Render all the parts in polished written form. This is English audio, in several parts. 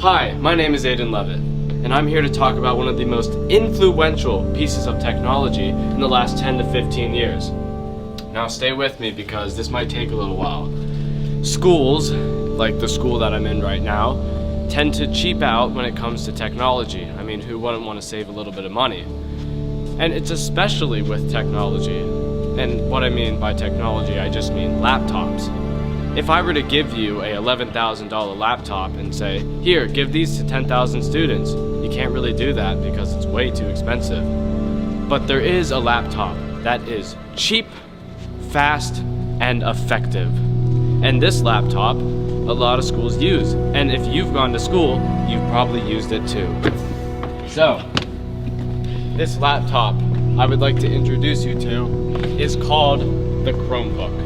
Hi, my name is Aidan Levitt, and I'm here to talk about one of the most influential pieces of technology in the last 10 to 15 years. Now stay with me because this might take a little while. Schools, like the school that I'm in right now, tend to cheap out when it comes to technology. I mean, who wouldn't want to save a little bit of money? And it's especially with technology. And what I mean by technology, I just mean laptops. If I were to give you a $11,000 laptop and say, here, give these to 10,000 students, you can't really do that because it's way too expensive. But there is a laptop that is cheap, fast, and effective. And this laptop, a lot of schools use. And if you've gone to school, you've probably used it too. So, this laptop I would like to introduce you to is called the Chromebook.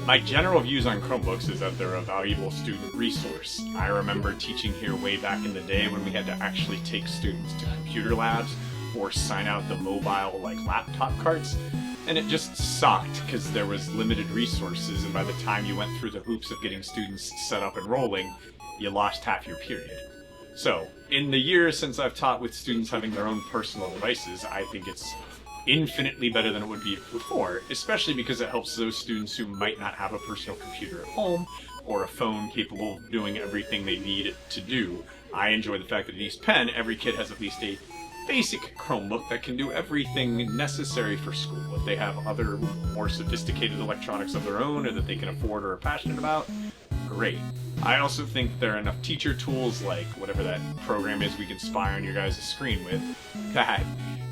My general views on Chromebooks is that they're a valuable student resource. I remember teaching here way back in the day when we had to actually take students to computer labs or sign out the mobile laptop carts, and it just sucked because there was limited resources, and by the time you went through the hoops of getting students set up and rolling, you lost half your period. So, in the years since I've taught with students having their own personal devices, I think it's infinitely better than it would be before, especially because it helps those students who might not have a personal computer at home or a phone capable of doing everything they need it to do. I enjoy the fact that at East Penn, every kid has at least a basic Chromebook that can do everything necessary for school. If they have other more sophisticated electronics of their own or that they can afford or are passionate about, great. I also think there are enough teacher tools like whatever that program is we can spy on your guys' screen with, that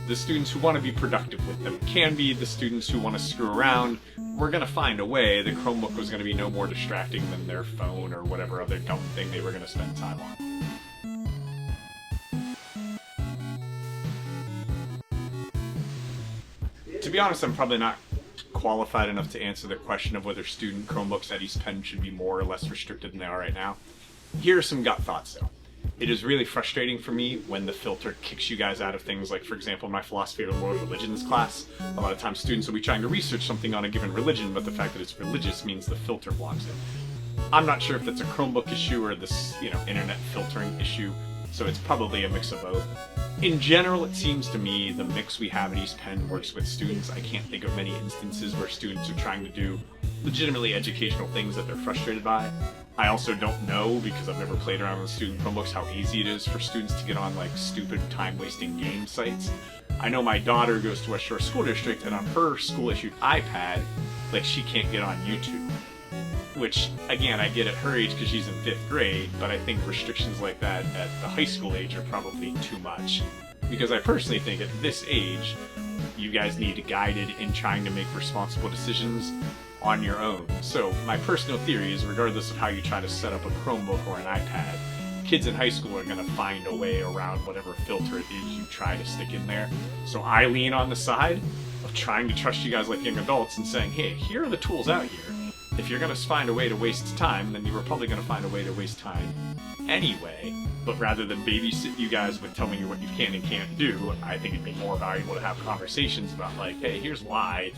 the students who want to be productive with them can be. The students who want to screw around, we're going to find a way. The Chromebook was going to be no more distracting than their phone or whatever other dumb thing they were going to spend time on. To be honest, I'm probably not qualified enough to answer the question of whether student Chromebooks at East Penn should be more or less restricted than they are right now. Here are some gut thoughts though. It is really frustrating for me when the filter kicks you guys out of things like, for example, my philosophy of world religions class. A lot of times students will be trying to research something on a given religion, but the fact that it's religious means the filter blocks it. I'm not sure if that's a Chromebook issue or this, internet filtering issue, so it's probably a mix of both. In general, it seems to me the mix we have at East Penn works with students. I can't think of many instances where students are trying to do legitimately educational things that they're frustrated by. I also don't know, because I've never played around with student Chromebooks, how easy it is for students to get on stupid time-wasting game sites. I know my daughter goes to West Shore School District, and on her school-issued iPad, she can't get on YouTube. Which, again, I get at her age because she's in 5th grade, but I think restrictions like that at the high school age are probably too much. Because I personally think at this age, you guys need guided in trying to make responsible decisions on your own. So my personal theory is, regardless of how you try to set up a Chromebook or an iPad, kids in high school are going to find a way around whatever filter it is you try to stick in there. So I lean on the side of trying to trust you guys like young adults and saying, hey, here are the tools out here. If you're going to find a way to waste time, then you were probably going to find a way to waste time anyway. But rather than babysit you guys with telling you what you can and can't do, I think it'd be more valuable to have conversations about hey, here's why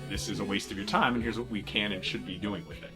this is a waste of your time, and here's what we can and should be doing with it.